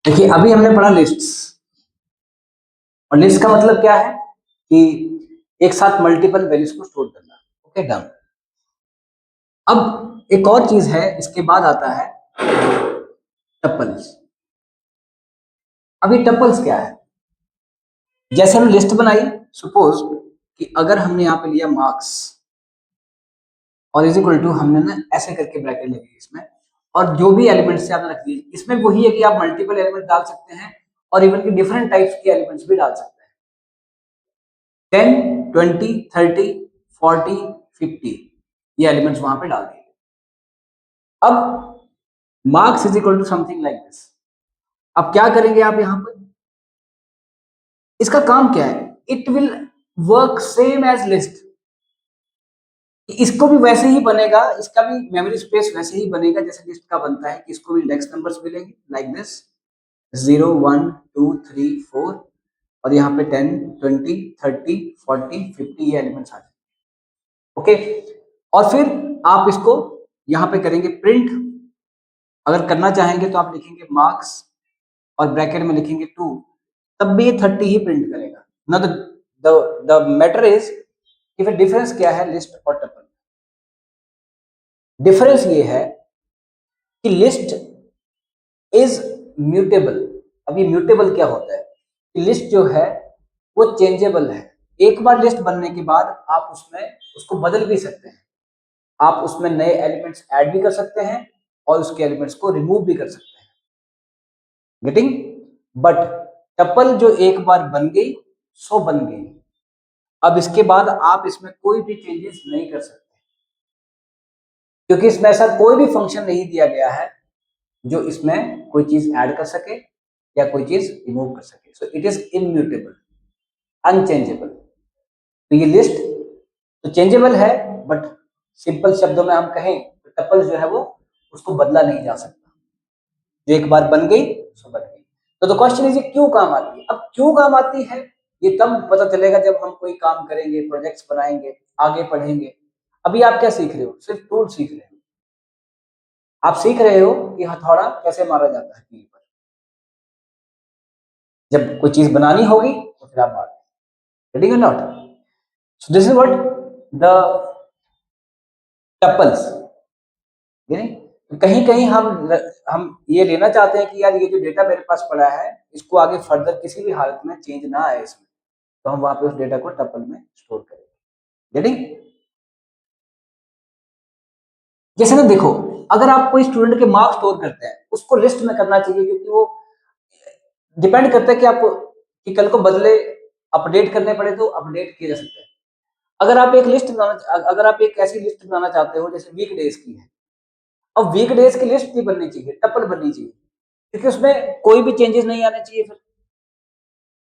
देखिए अभी हमने पढ़ा लिस्ट्स, और लिस्ट का मतलब क्या है कि एक साथ मल्टीपल वैल्यूज को स्टोर करना। Okay done. अब एक और चीज है, इसके बाद आता है टपल्स। अभी टपल्स क्या है? जैसे हमने लिस्ट बनाई, सपोज कि अगर हमने यहाँ पे लिया मार्क्स और इज इक्वल टू, हमने ना ऐसे करके ब्रैकेट ले ली इसमें, और जो भी एलिमेंट्स से आपने रख दिए, इसमें वही है कि आप मल्टीपल एलिमेंट डाल सकते हैं और इवन की डिफरेंट टाइप्स के एलिमेंट्स भी डाल सकते हैं। 10, 20, 30, 40, 50 ये एलिमेंट्स वहां पे डाल दिए। अब marks is equal to something like this. अब क्या करेंगे आप यहां पर? इसका काम क्या है? It will work same as list. इसको भी वैसे ही बनेगा, इसका भी मेमोरी स्पेस वैसे ही बनेगा जैसे लिस्ट का बनता है, कि इसको भी इंडेक्स नंबर्स मिलेंगे लाइक दिस, 0, 1, 2, 3, 4, और यहाँ पे 10, 20, 30, 40, 50 ये एलिमेंट्स आ जाएंगे। ओके, और फिर आप इसको यहाँ पे करेंगे प्रिंट। अगर करना चाहेंगे तो आप लिखेंगे मार्क्स और ब्रैकेट में लिखेंगे 2, तब भी ये 30 ही प्रिंट करेगा ना। द मैटर इज कि फिर डिफरेंस क्या है लिस्ट और टपल? डिफरेंस ये है कि लिस्ट इज म्यूटेबल। अभी म्यूटेबल क्या होता है कि लिस्ट जो है वो चेंजेबल है। एक बार लिस्ट बनने के बाद आप उसमें उसको बदल भी सकते हैं, आप उसमें नए एलिमेंट्स ऐड भी कर सकते हैं और उसके एलिमेंट्स को रिमूव भी कर सकते हैं। गेटिंग? बट टपल जो एक बार बन गई सो बन गई, अब इसके बाद आप इसमें कोई भी चेंजेस नहीं कर सकते, क्योंकि इसमें ऐसा कोई भी फंक्शन नहीं दिया गया है जो इसमें कोई चीज ऐड कर सके या कोई चीज रिमूव कर सके। So it is immutable, unchangeable. तो ये लिस्ट तो चेंजेबल है, बट सिंपल शब्दों में हम कहें तो टपल जो है वो उसको बदला नहीं जा सकता। जो एक बार बन गई सो बन गई। तो क्वेश्चन इज, क्यों काम आती है? अब क्यों काम आती है ये तब पता चलेगा जब हम कोई काम करेंगे, प्रोजेक्ट्स बनाएंगे, आगे पढ़ेंगे। अभी आप क्या सीख रहे हो? सिर्फ टूल सीख रहे हो। आप सीख रहे हो कि हथौड़ा कैसे मारा जाता है कील पर। जब कोई चीज बनानी होगी तो फिर आप मारो। गेटिंग और not? So this is what the tuples. कहीं कहीं हम ये लेना चाहते हैं कि यार ये जो डेटा मेरे पास पड़ा है इसको आगे फर्दर किसी भी हालत में चेंज ना आए इसमें, तो हम वहां पे उस डेटा को टपल में स्टोर करेंगे। गेटिंग? जैसे ना देखो, अगर आप कोई स्टूडेंट के मार्क्स स्टोर करते हैं उसको लिस्ट में करना चाहिए, क्योंकि वो डिपेंड करता है कि आप कि कल को बदले अपडेट करने पड़े तो अपडेट किए जा सकते हैं। अगर आप एक लिस्ट बनाना, अगर आप एक ऐसी लिस्ट बनाना चाहते हो जैसे वीक डेज की है, अब वीक डेज की लिस्ट नहीं बननी चाहिए, टपल बननी चाहिए, क्योंकि उसमें कोई भी चेंजेस नहीं आने चाहिए फिर,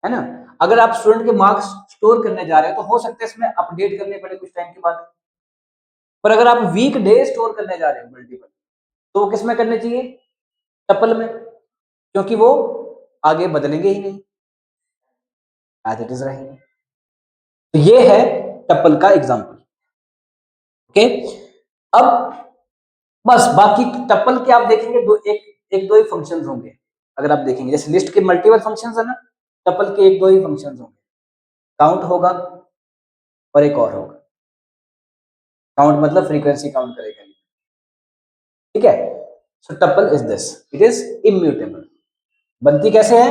है ना। अगर आप स्टूडेंट के मार्क्स स्टोर करने जा रहे हो तो हो सकता है इसमें अपडेट करने पड़े कुछ टाइम के बाद, पर अगर आप वीक डे स्टोर करने जा रहे हो मल्टीपल, तो वो किस में करने चाहिए? टपल में, क्योंकि वो आगे बदलेंगे ही नहीं, एज इट इज रहेंगे। तो ये है टपल का एग्जांपल। ओके, अब बस बाकी टपल के आप देखेंगे दो, एक दो ही फंक्शंस होंगे। अगर आप देखेंगे जैसे लिस्ट के मल्टीपल फंक्शंस है ना, टपल के एक दो ही फंक्शंस होंगे। काउंट होगा और एक और होगा। काउंट मतलब फ्रीक्वेंसी काउंट करेगा, ठीक है। So tuple is this, it is immutable. बनती कैसे है?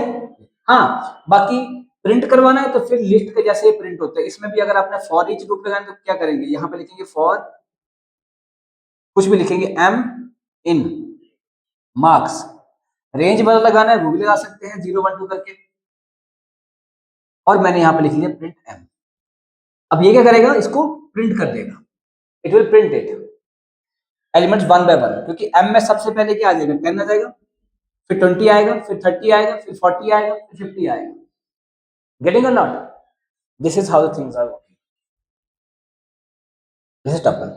हाँ, बाकी प्रिंट करवाना है तो फिर लिस्ट के जैसे ही प्रिंट होता है। इसमें भी अगर आपने फॉर ईच लूप लगाना तो क्या करेंगे? यहाँ पे लिखेंगे फॉर, कुछ भी लिखेंगे एम इन मार्क्स। रेंज बदल लगाना है वो भी लगा सकते हैं 0, 1, 2 करके, और मैंने यहाँ पे लिख लिया प्रिंट एम। अब ये क्या करेगा? इसको प्रिंट कर देगा। It will print it elements one by one, क्योंकि एम में सबसे पहले क्या आ जाएगा? 10 आ जाएगा, फिर 20 आएगा, फिर 30 आएगा, फिर 40 आएगा, फिर 50 आएगा। गेटिंग और not? This is how the things are working. This is tuple.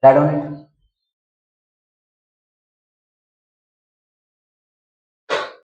Right on it?